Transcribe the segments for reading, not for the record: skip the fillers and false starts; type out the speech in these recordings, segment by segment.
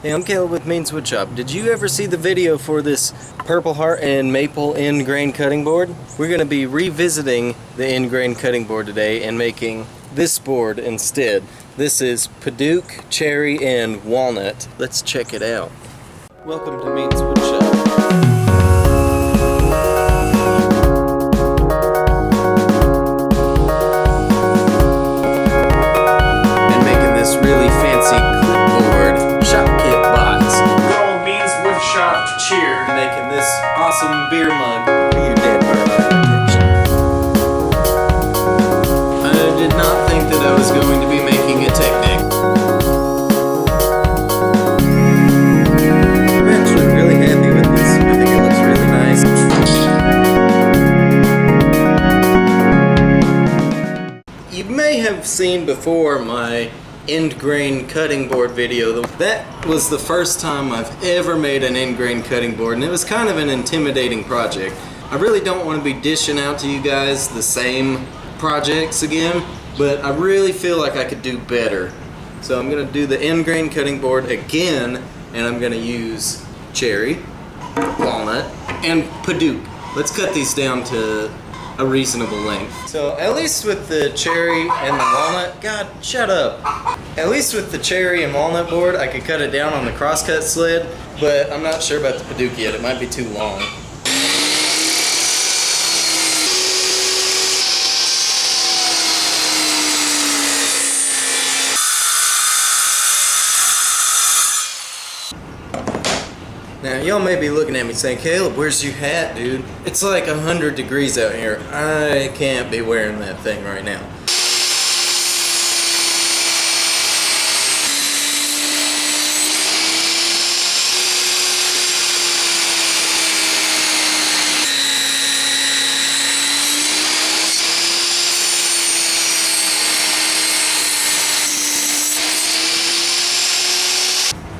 Hey, I'm Caleb with Woodshop. Did you ever see the video for this purple heart and maple end grain cutting board? We're going to be revisiting the end grain cutting board today and making this board instead. This is padauk, cherry, and walnut. Let's check it out. Welcome to Woodshop. Really fancy clipboard shop kit box. All means Woodshop cheer. Making this awesome beer mug. You dead bird. I did not think that I was going to be making a Technic. I'm actually really happy with this. I think it looks really nice. You may have seen before my end grain cutting board video. That was the first time I've ever made an end grain cutting board, and it was kind of an intimidating project. I really don't want to be dishing out to you guys the same projects again, but I really feel like I could do better. So I'm going to do the end grain cutting board again, and I'm going to use cherry, walnut, and padauk. Let's cut these down to a reasonable length. So at least with the cherry and the walnut, God, shut up. At least with the cherry and walnut board, I could cut it down on the crosscut sled, but I'm not sure about the padauk yet. It might be too long. Now, y'all may be looking at me saying, Caleb, where's your hat, dude? It's like 100 degrees out here. I can't be wearing that thing right now.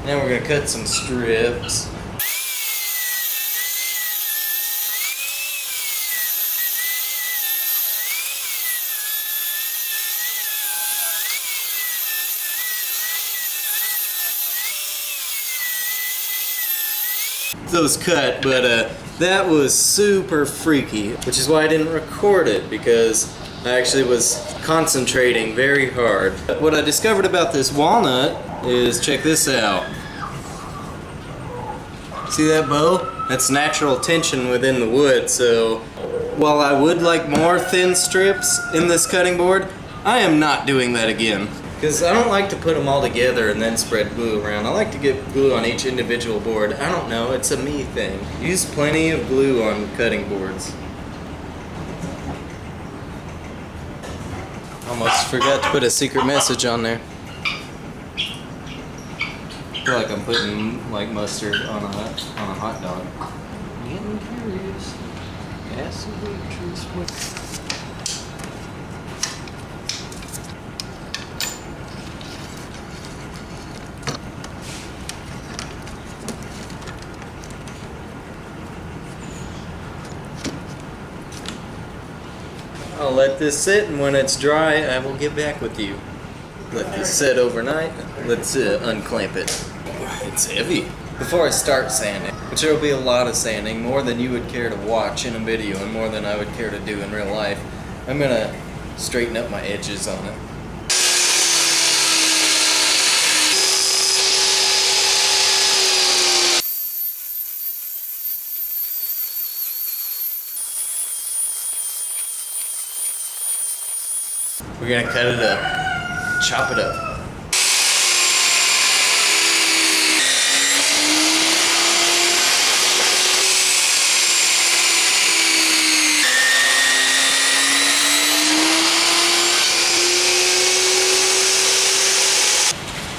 Now we're going to cut some strips. Those cut, but that was super freaky, which is why I didn't record it, because I actually was concentrating very hard. What I discovered about this walnut is, check this out. See that bow? That's natural tension within the wood, so while I would like more thin strips in this cutting board, I am not doing that again. Because I don't like to put them all together and then spread glue around. I like to get glue on each individual board. I don't know, it's a me thing. Use plenty of glue on cutting boards. Almost forgot to put a secret message on there. I feel like I'm putting like mustard on a hot dog. Getting curious. Ask the waitress what. I'll let this sit, and when it's dry, I will get back with you. Let this sit overnight. Let's unclamp it. It's heavy. Before I start sanding, which there will be a lot of sanding, more than you would care to watch in a video and more than I would care to do in real life, I'm going to straighten up my edges on it. We're gonna cut it up, chop it up.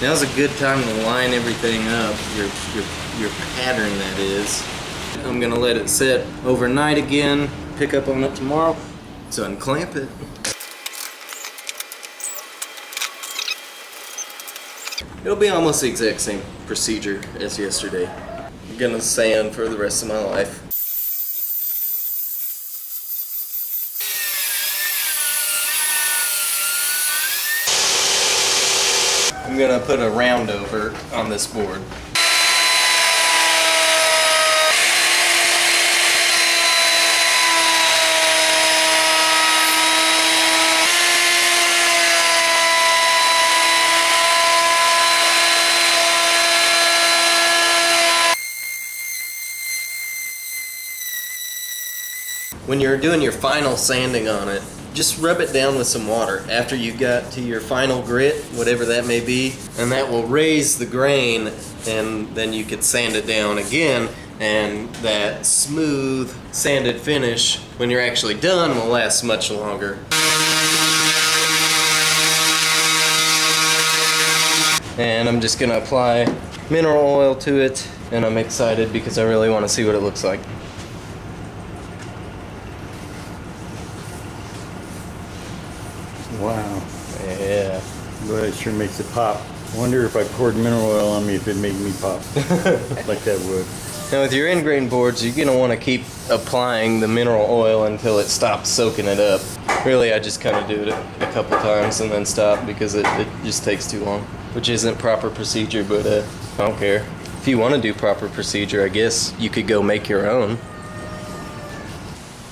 Now's a good time to line everything up, your pattern that is. I'm gonna let it sit overnight again, pick up on it tomorrow, so unclamp it. It'll be almost the exact same procedure as yesterday. I'm gonna sand for the rest of my life. I'm gonna put a round over on this board. When you're doing your final sanding on it, just rub it down with some water after you got to your final grit, whatever that may be, and that will raise the grain, and then you could sand it down again, and that smooth sanded finish when you're actually done will last much longer. And I'm just gonna apply mineral oil to it, and I'm excited because I really want to see what it looks like. Wow. Yeah. Boy, it sure makes it pop. Wonder if I poured mineral oil on me if it made me pop. Like that would. Now with your end grain boards, you're going to want to keep applying the mineral oil until it stops soaking it up. Really, I just kind of do it a couple times and then stop because it just takes too long. Which isn't proper procedure, but I don't care. If you want to do proper procedure, I guess you could go make your own.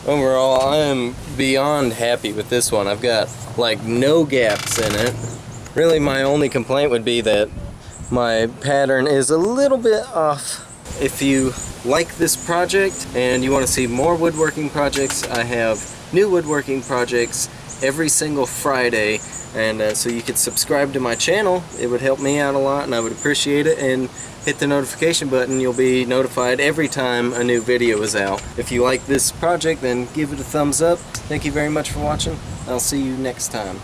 Overall, I am beyond happy with this one. I've got like no gaps in it. Really, my only complaint would be that my pattern is a little bit off. If you like this project and you want to see more woodworking projects, I have new woodworking projects every single Friday, and so you could subscribe to my channel. It would help me out a lot and I would appreciate it, and hit the notification button. You'll be notified every time a new video is out. If you like this project, then give it a thumbs up. Thank you very much for watching. I'll see you next time.